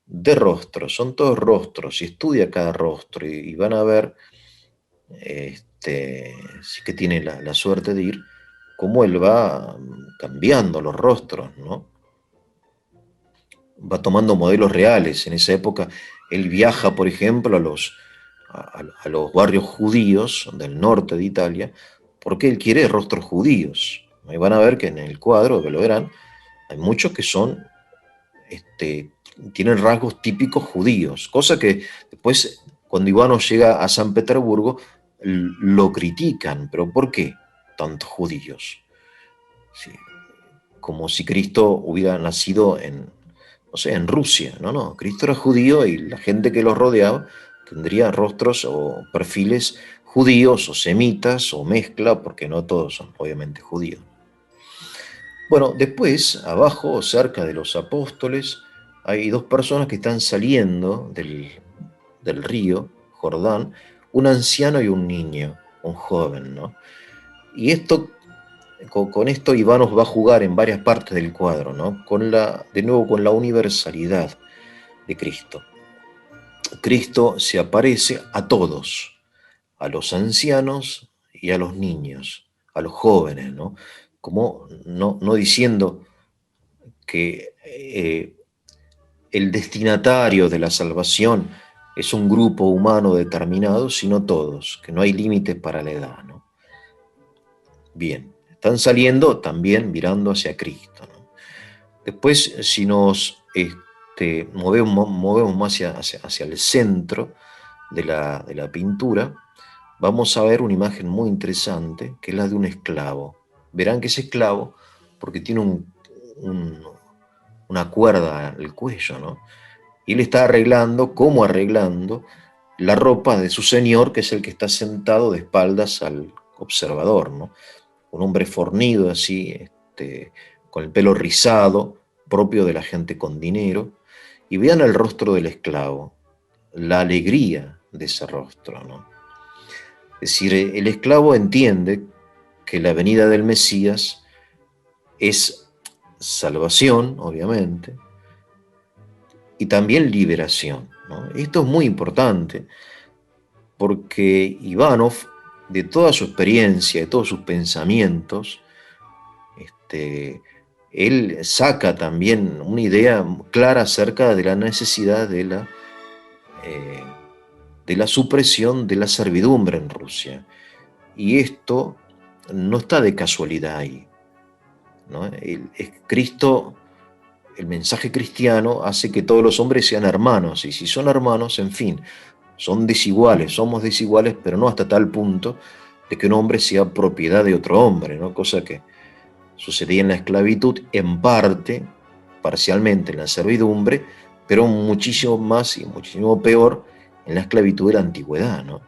De rostros, son todos rostros y estudia cada rostro y van a ver, sí que tiene la suerte de ir, cómo él va cambiando los rostros, ¿no? Va tomando modelos reales. En esa época él viaja, por ejemplo, a los barrios judíos del norte de Italia, porque él quiere rostros judíos. Ahí van a ver que en el cuadro, que lo verán, hay muchos que son, tienen rasgos típicos judíos, cosa que después, cuando Ivano llega a San Petersburgo, lo critican. ¿Pero por qué tantos judíos? Sí, como si Cristo hubiera nacido no sé, en Rusia. No, no, Cristo era judío y la gente que lo rodeaba tendría rostros o perfiles judíos o semitas o mezcla, porque no todos son obviamente judíos. Bueno, después, abajo, cerca de los apóstoles, hay dos personas que están saliendo del río Jordán, un anciano y un niño, un joven, ¿no? Y con esto Ivanos va a jugar en varias partes del cuadro, ¿no? De nuevo con la universalidad de Cristo. Cristo se aparece a todos, a los ancianos y a los niños, a los jóvenes, ¿no? Como no diciendo que el destinatario de la salvación es un grupo humano determinado, sino todos, que no hay límite para la edad, ¿no? Bien, están saliendo también mirando hacia Cristo, ¿no? Después, si nos movemos más hacia el centro de la pintura, vamos a ver una imagen muy interesante, que es la de un esclavo. Verán que es esclavo porque tiene un, una cuerda al cuello, ¿no? Y él está arreglando, como arreglando, la ropa de su señor, que es el que está sentado de espaldas al observador, ¿no? Un hombre fornido así, con el pelo rizado, propio de la gente con dinero, y vean el rostro del esclavo, la alegría de ese rostro, ¿no? Es decir, el esclavo entiende que la venida del Mesías es salvación, obviamente, y también liberación, ¿no? Esto es muy importante porque Ivanov, de toda su experiencia, de todos sus pensamientos, él saca también una idea clara acerca de la necesidad de la supresión de la servidumbre en Rusia. Y esto no está de casualidad ahí, ¿no? Cristo, el mensaje cristiano hace que todos los hombres sean hermanos, y si son hermanos, en fin, son desiguales, somos desiguales, pero no hasta tal punto de que un hombre sea propiedad de otro hombre, ¿no? Cosa que sucedía en la esclavitud, en parte, parcialmente en la servidumbre, pero muchísimo más y muchísimo peor en la esclavitud de la antigüedad, ¿no?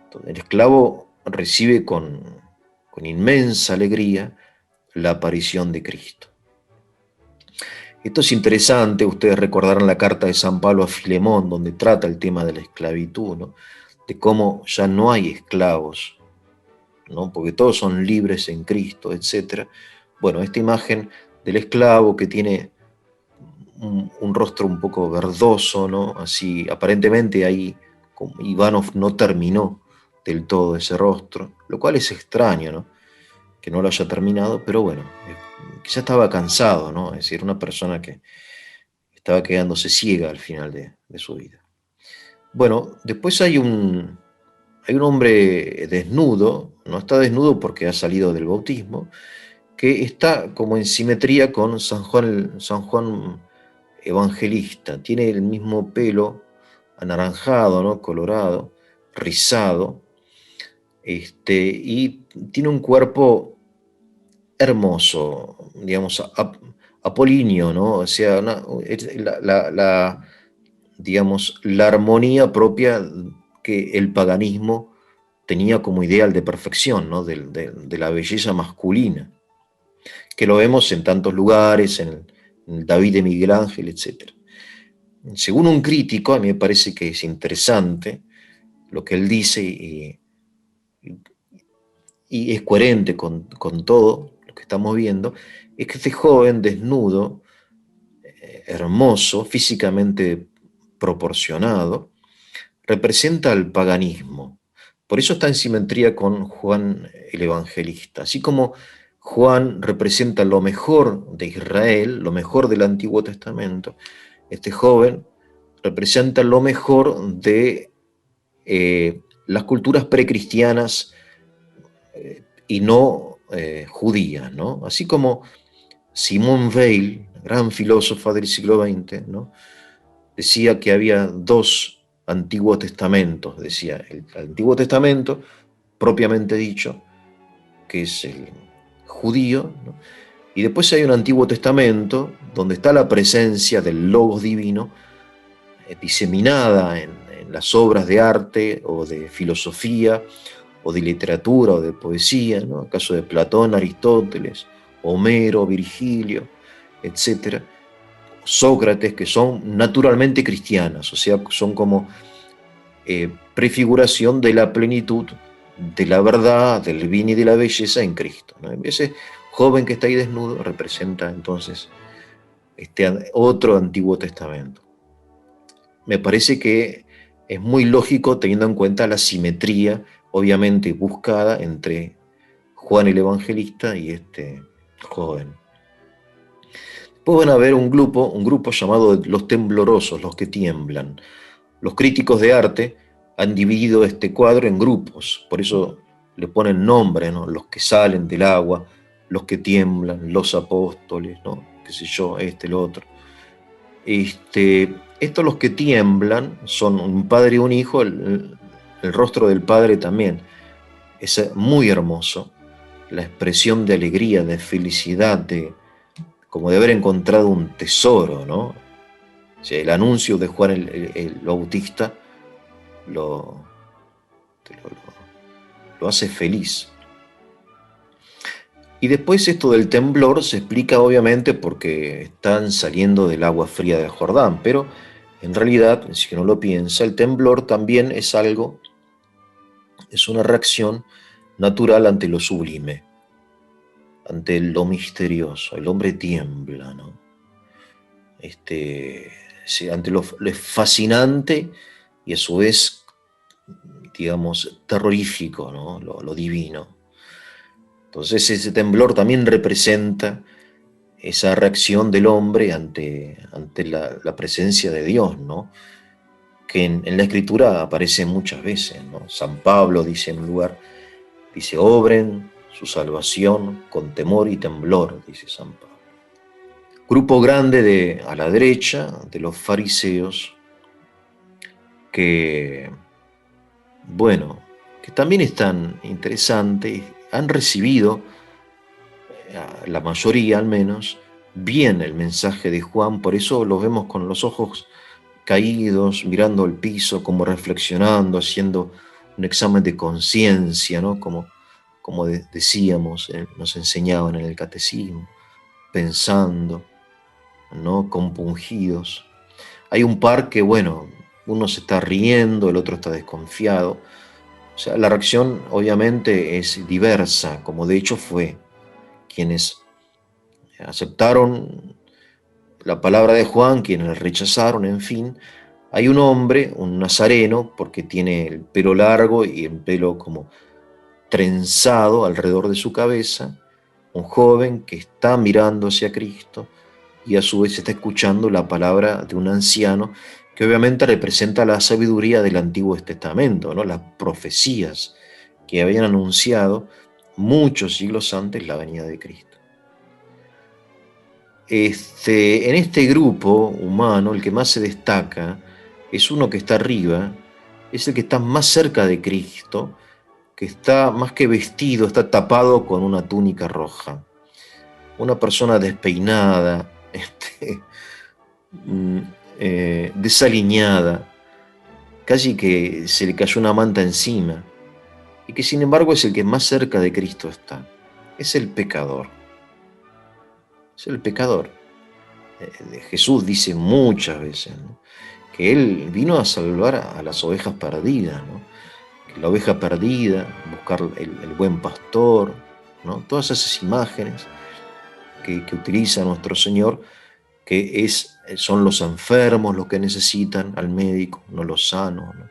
Entonces, el esclavo recibe con inmensa alegría la aparición de Cristo. Esto es interesante, ustedes recordarán la carta de San Pablo a Filemón, donde trata el tema de la esclavitud, ¿no? De cómo ya no hay esclavos, ¿no? Porque todos son libres en Cristo, etc. Bueno, esta imagen del esclavo que tiene un rostro un poco verdoso, ¿no? Así, aparentemente ahí Ivanov no terminó del todo ese rostro, lo cual es extraño, ¿no? Que no lo haya terminado, pero bueno, quizá estaba cansado, ¿no? Es decir, una persona que estaba quedándose ciega al final de su vida. Bueno, después hay un hombre desnudo, no está desnudo porque ha salido del bautismo, que está como en simetría con San Juan Evangelista. Tiene el mismo pelo anaranjado, ¿no? Colorado, rizado, y tiene un cuerpo hermoso, digamos, apolíneo, ¿no? O sea, digamos, la armonía propia que el paganismo tenía como ideal de perfección, ¿no? De la belleza masculina, que lo vemos en tantos lugares, en David de Miguel Ángel, etc. Según un crítico, a mí me parece que es interesante lo que él dice y es coherente con todo lo que estamos viendo, es que este joven desnudo, hermoso, físicamente proporcionado, representa al paganismo. Por eso está en simetría con Juan el Evangelista. Así como Juan representa lo mejor de Israel, lo mejor del Antiguo Testamento, este joven representa lo mejor de las culturas precristianas y no judías, ¿no? Así como Simone Weil, gran filósofa del siglo XX, ¿no? Decía que había dos Antiguos Testamentos, decía, el Antiguo Testamento, propiamente dicho, que es el judío, ¿no? Y después hay un Antiguo Testamento donde está la presencia del Logos divino diseminada en las obras de arte o de filosofía o de literatura o de poesía, ¿no? El caso de Platón, Aristóteles, Homero, Virgilio, etcétera, Sócrates, que son naturalmente cristianas, o sea, son como prefiguración de la plenitud, de la verdad, del bien y de la belleza en Cristo, ¿no? Ese joven que está ahí desnudo representa entonces este otro Antiguo Testamento. Me parece que es muy lógico teniendo en cuenta la simetría, obviamente buscada, entre Juan el Evangelista y este joven. Después van a ver un grupo llamado los temblorosos, los que tiemblan. Los críticos de arte han dividido este cuadro en grupos, por eso le ponen nombre, ¿no? Los que salen del agua, los que tiemblan, los apóstoles, ¿no? Qué sé yo, el otro. Estos los que tiemblan son un padre y un hijo, el rostro del padre también es muy hermoso, la expresión de alegría, de felicidad, como de haber encontrado un tesoro, ¿no? O sea, el anuncio de Juan el Bautista lo, lo hace feliz. Y después esto del temblor se explica obviamente porque están saliendo del agua fría del Jordán, pero en realidad, si uno lo piensa, el temblor también es algo, es una reacción natural ante lo sublime, ante lo misterioso. El hombre tiembla, ¿no? Sí, ante lo fascinante y a su vez, digamos, terrorífico, ¿no? Lo divino. Entonces ese temblor también representa esa reacción del hombre ante la presencia de Dios, ¿no? Que en la Escritura aparece muchas veces, ¿no? San Pablo dice en un lugar, dice, obren su salvación con temor y temblor, dice San Pablo. Grupo grande a la derecha de los fariseos que, bueno, que también están interesantes, han recibido, la mayoría al menos, bien el mensaje de Juan, por eso los vemos con los ojos caídos, mirando el piso, como reflexionando, haciendo un examen de conciencia, ¿no? Como decíamos, nos enseñaban en el catecismo, pensando, ¿no? Compungidos. Hay un par que, bueno, uno se está riendo, el otro está desconfiado. O sea, la reacción obviamente es diversa, como de hecho fue. Quienes aceptaron la palabra de Juan, quienes la rechazaron, en fin. Hay un hombre, un nazareno, porque tiene el pelo largo y el pelo como trenzado alrededor de su cabeza, un joven que está mirando hacia Cristo y a su vez está escuchando la palabra de un anciano que obviamente representa la sabiduría del Antiguo Testamento, ¿no? Las profecías que habían anunciado muchos siglos antes la venida de Cristo. En este grupo humano, el que más se destaca es uno que está arriba, es el que está más cerca de Cristo, que está más que vestido, está tapado con una túnica roja. Una persona despeinada, desaliñada, casi que se le cayó una manta encima, y que sin embargo es el que más cerca de Cristo está. Es el pecador. Es el pecador. Jesús dice muchas veces, ¿no?, que Él vino a salvar a las ovejas perdidas, ¿no? Que la oveja perdida, buscar el buen pastor, ¿no? Todas esas imágenes que utiliza nuestro Señor, que son los enfermos los que necesitan al médico, no los sanos, ¿no?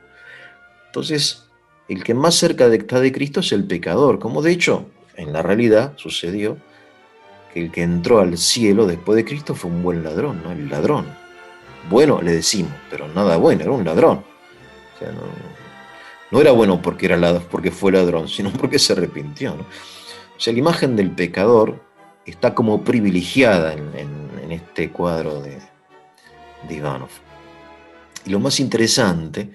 Entonces, el que más cerca está de Cristo es el pecador, como de hecho en la realidad sucedió que el que entró al cielo después de Cristo fue un buen ladrón, ¿no? El ladrón. Bueno, le decimos, pero nada bueno, era un ladrón. O sea, no era bueno porque fue ladrón, sino porque se arrepintió, ¿no? O sea, la imagen del pecador está como privilegiada en este cuadro de Ivanov. Y lo más interesante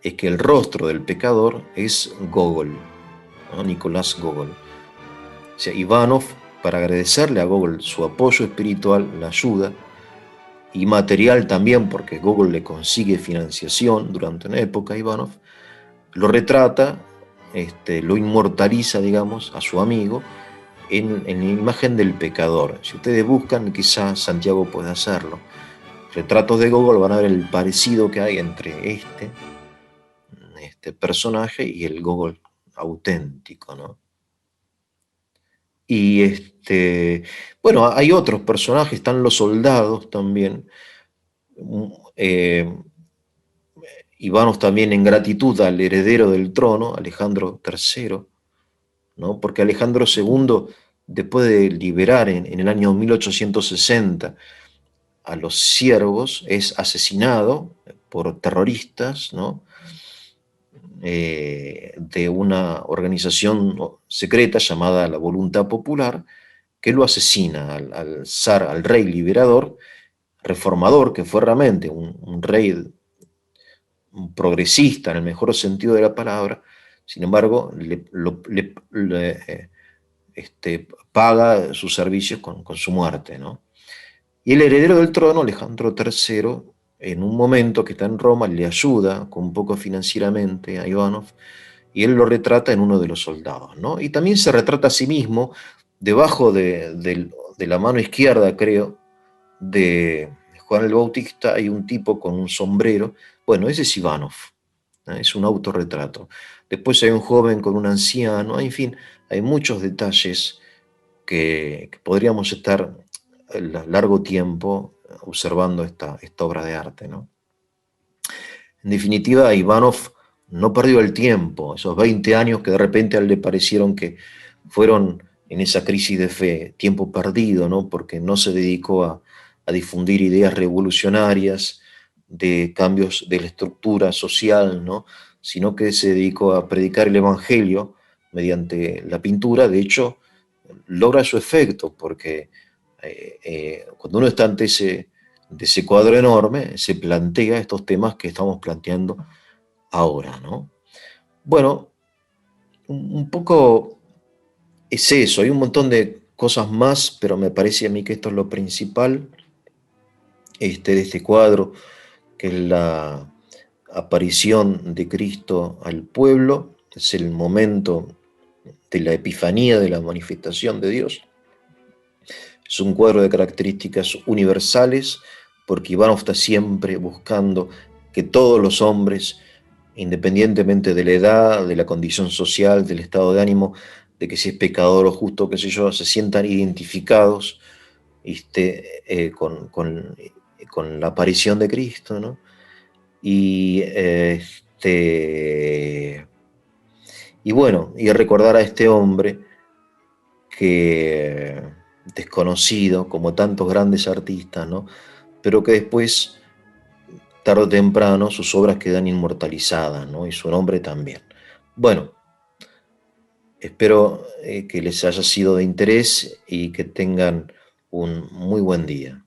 es que el rostro del pecador es Gogol, ¿no? Nicolás Gogol. O sea, Ivanov, para agradecerle a Gogol su apoyo espiritual, la ayuda, y material también, porque Gogol le consigue financiación durante una época a Ivanov, lo retrata, lo inmortaliza, digamos, a su amigo, en la imagen del pecador. Si ustedes buscan, quizás Santiago pueda hacerlo. Retratos de Gogol, van a ver el parecido que hay entre este personaje y el Gogol auténtico, ¿no? Y bueno, hay otros personajes, están los soldados también. Ivanov también en gratitud al heredero del trono, Alejandro III, ¿no? Porque Alejandro II, después de liberar en el año 1860 a los siervos, es asesinado por terroristas, ¿no? De una organización secreta llamada la Voluntad Popular, que lo asesina al zar, al rey liberador, reformador, que fue realmente un rey progresista en el mejor sentido de la palabra. Sin embargo, paga sus servicios con su muerte, ¿no? Y el heredero del trono, Alejandro III, en un momento que está en Roma, le ayuda con un poco financieramente a Ivanov, y él lo retrata en uno de los soldados, ¿no? Y también se retrata a sí mismo debajo de la mano izquierda, creo, de Juan el Bautista, hay un tipo con un sombrero. Bueno, ese es Ivanov. Es un autorretrato. Después hay un joven con un anciano, en fin, hay muchos detalles que podríamos estar largo tiempo observando esta obra de arte, ¿no? En definitiva, Ivanov no perdió el tiempo, esos 20 años que de repente a él le parecieron que fueron en esa crisis de fe, tiempo perdido, ¿no? Porque no se dedicó a difundir ideas revolucionarias de cambios de la estructura social, ¿no? Sino que se dedicó a predicar el Evangelio mediante la pintura. De hecho, logra su efecto, porque cuando uno está ante de ese cuadro enorme, se plantea estos temas que estamos planteando ahora, ¿no? Bueno, un poco es eso, hay un montón de cosas más, pero me parece a mí que esto es lo principal de este cuadro, que es la aparición de Cristo al pueblo, es el momento de la epifanía, de la manifestación de Dios. Es un cuadro de características universales, porque Ivanov está siempre buscando que todos los hombres, independientemente de la edad, de la condición social, del estado de ánimo, de que si es pecador o justo, qué sé yo, se sientan identificados con la aparición de Cristo, ¿no? Y, y bueno, y recordar a este hombre que desconocido, como tantos grandes artistas, ¿no? Pero que después, tarde o temprano, sus obras quedan inmortalizadas, ¿no? Y su nombre también. Bueno, espero que les haya sido de interés y que tengan un muy buen día.